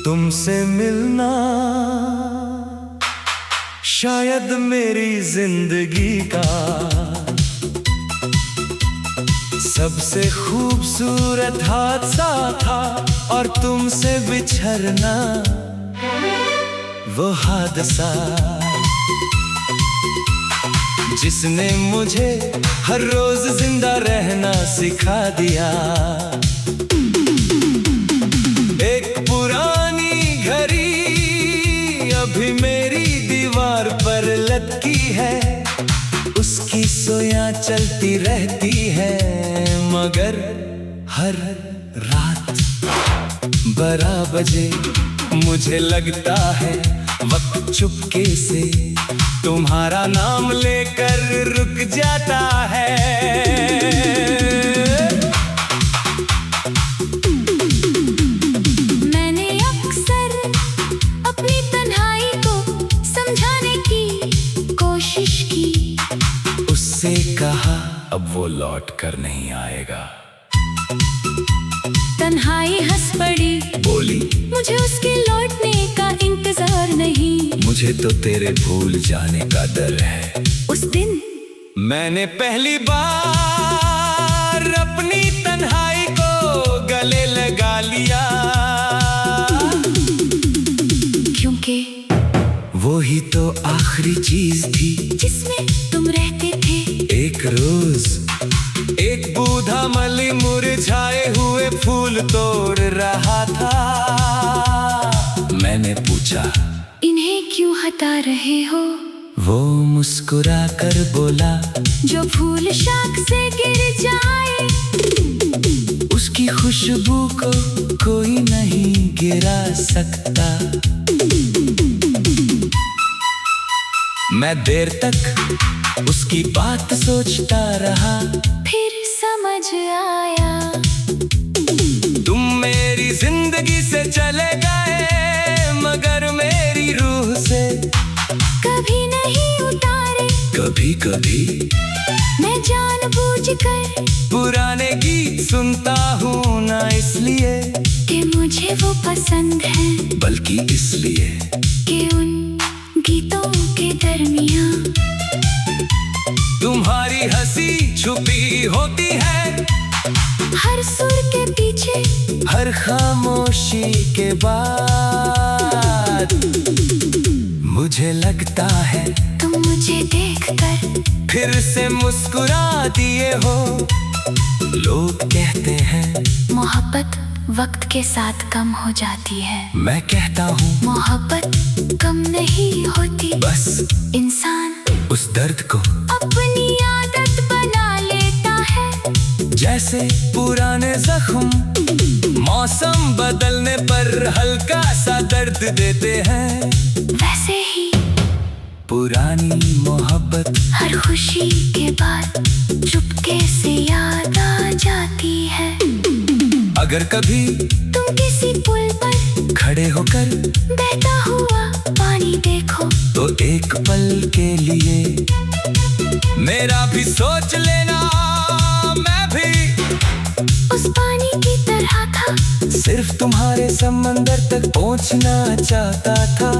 तुमसे मिलना शायद मेरी जिंदगी का सबसे खूबसूरत हादसा था, और तुमसे बिछड़ना वो हादसा जिसने मुझे हर रोज जिंदा रहना सिखा दिया। एक पुरानी घड़ी अभी मेरी दीवार पर लटकी है, उसकी सोयां चलती रहती है, मगर हर रात 12 बजे मुझे लगता है वक्त चुपके से तुम्हारा नाम लेकर रुक जाता है। मैंने अक्सर अपनी तन्हाई को समझाने की कोशिश की, उससे कहा अब वो लौट कर नहीं आएगा। तन्हाई हंस पड़ी, बोली मुझे उसके लौटने का इंतजार नहीं, मुझे तो तेरे भूल जाने का डर है। उस दिन मैंने पहली बार अपनी तन्हाई को गले लगा लिया, क्योंकि वो ही तो आखिरी चीज थी जिसमें तुम रहते थे। एक रोज एक बूढ़ा मली मुरझाए हुए फूल तोड़ रहा था। मैंने पूछा इन्हें क्यों हटा रहे हो? वो मुस्कुरा कर बोला जो फूल शाख से गिर जाए उसकी खुशबू को कोई नहीं गिरा सकता। मैं देर तक उसकी बात सोचता रहा, फिर समझ आया तुम मेरी जिंदगी से चले गए, मगर मेरी रूह से कभी नहीं उतारे। कभी कभी मैं जानबूझकर पुराने गीत सुनता हूँ, ना इसलिए कि मुझे वो पसंद है, बल्कि इसलिए कि उन गीतों के दरमियां तुम्हारी हंसी छुपी होती है, हर सुर के पीछे, हर खामोशी के बाद। मुझे लगता है तुम मुझे देखकर फिर से मुस्कुरा दिए हो। लोग कहते हैं मोहब्बत वक्त के साथ कम हो जाती है, मैं कहता हूँ मोहब्बत कम नहीं होती, बस इंसान उस दर्द को अपनी आदत बना लेता है। जैसे पुराने जख्म मौसम बदलने पर हल्का सा दर्द देते हैं, वैसे ही पुरानी मोहब्बत हर खुशी के बाद चुपके से याद आ जाती है। अगर कभी तुम किसी पुल पर खड़े होकर बहता हुआ पानी देखो, तो एक पल के लिए मेरा भी सोच लेना, मैं भी उस पानी की तरह था, सिर्फ तुम्हारे समंदर तक पहुंचना चाहता था,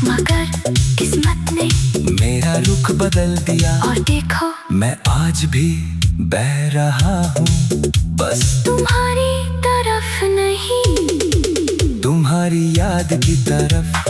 मगर किस्मत ने मेरा रुख बदल दिया, और देखो मैं आज भी बह रहा हूँ, बस तुम्हारी तरफ नहीं, तुम्हारी याद की तरफ।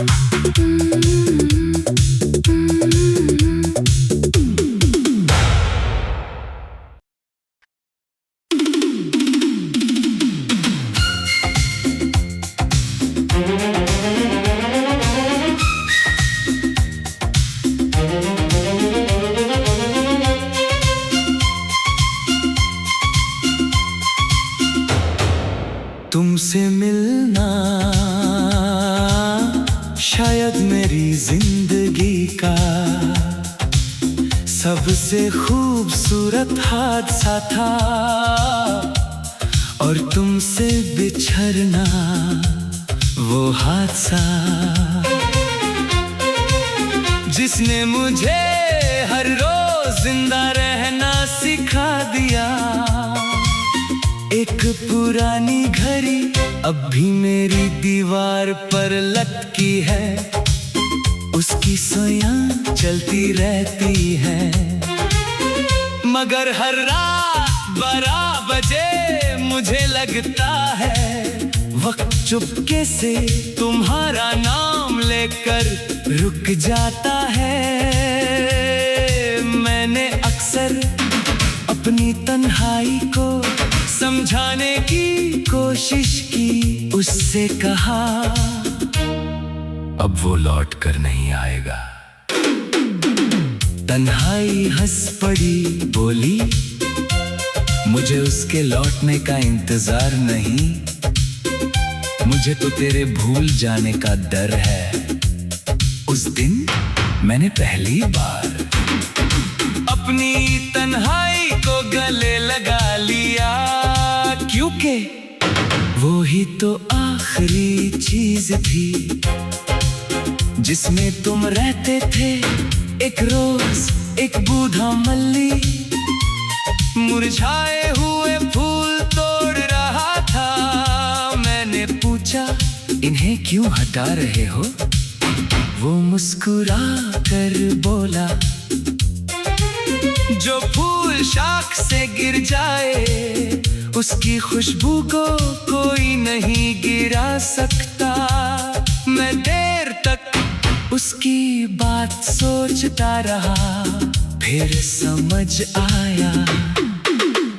तुमसे मिलना शायद मेरी जिंदगी का सबसे खूबसूरत हादसा था, और तुमसे बिछड़ना वो हादसा जिसने मुझे हर रोज जिंदा रहना सिखा दिया। एक पुरानी घड़ी अब भी मेरी दीवार पर लटकी है, उसकी सुइयां चलती रहती है। मगर हर रात 12 बजे मुझे लगता है वक्त चुपके से तुम्हारा नाम लेकर रुक जाता है। मैंने अक्सर अपनी तन्हाई को समझाने की कोशिश की, उससे कहा अब वो लौट कर नहीं आएगा। तन्हाई हंस पड़ी, बोली मुझे उसके लौटने का इंतजार नहीं, मुझे तो तेरे भूल जाने का डर है। उस दिन मैंने पहली बार अपनी तन्हाई को गले लगा लिया, क्योंकि वो ही तो आखिरी चीज थी जिसमें तुम रहते थे। एक रोज एक बूढ़ा मल्ली मुरझाए हुए फूल तोड़ रहा था। मैंने पूछा इन्हें क्यों हटा रहे हो? वो मुस्कुरा कर बोला जो फूल शाख से गिर जाए उसकी खुशबू को कोई नहीं गिरा सकता। मैं देर तक उसकी बात सोचता रहा, फिर समझ आया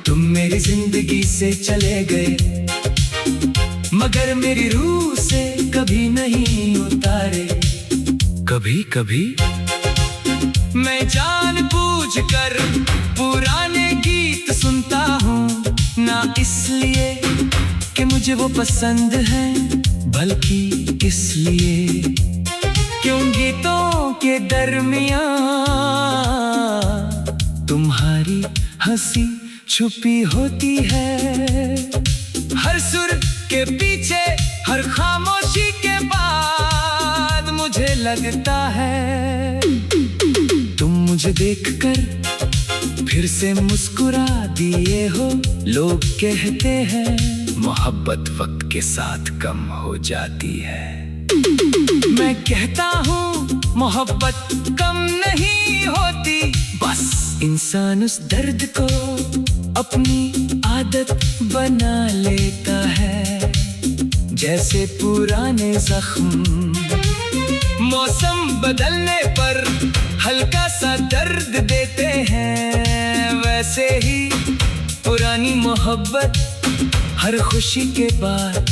तुम मेरी जिंदगी से चले गए, मगर मेरी रूह से कभी नहीं उतारे। कभी कभी मैं जानबूझकर पुराने गीत सुनता हूँ, ना इसलिए कि मुझे वो पसंद है, बल्कि इसलिए क्यों गीतों के दरमियां तुम्हारी हंसी छुपी होती है। हर सुर के पीछे, हर खामोशी के बाद मुझे लगता है तुम मुझे देखकर फिर से मुस्कुरा दिए हो। लोग कहते हैं मोहब्बत वक्त के साथ कम हो जाती है, मैं कहता हूँ मोहब्बत कम नहीं होती, बस इंसान उस दर्द को अपनी आदत बना लेता है। जैसे पुराने जख्म मौसम बदलने पर हल्का सा दर्द देते हैं, वैसे ही पुरानी मोहब्बत हर खुशी के बाद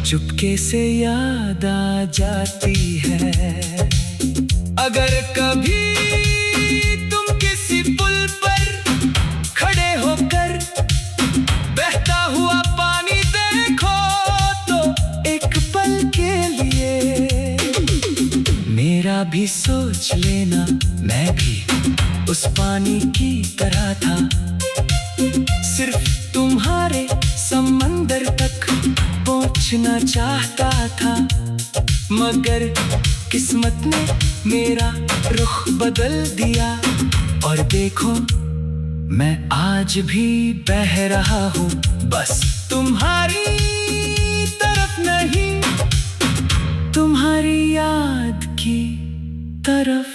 चुपके से याद आ जाती है। अगर कभी तुम किसी पुल पर खड़े होकर बहता हुआ पानी देखो तो एक पल के लिए मेरा भी सोच लेना, मैं भी उस पानी की तरह था, सिर्फ तुम्हारे समंदर तक पहुंचना चाहता था। मगर किस्मत ने मेरा रुख बदल दिया और देखो मैं आज भी बह रहा हूँ, बस तुम्हारी तरफ नहीं, तुम्हारी याद की तरफ।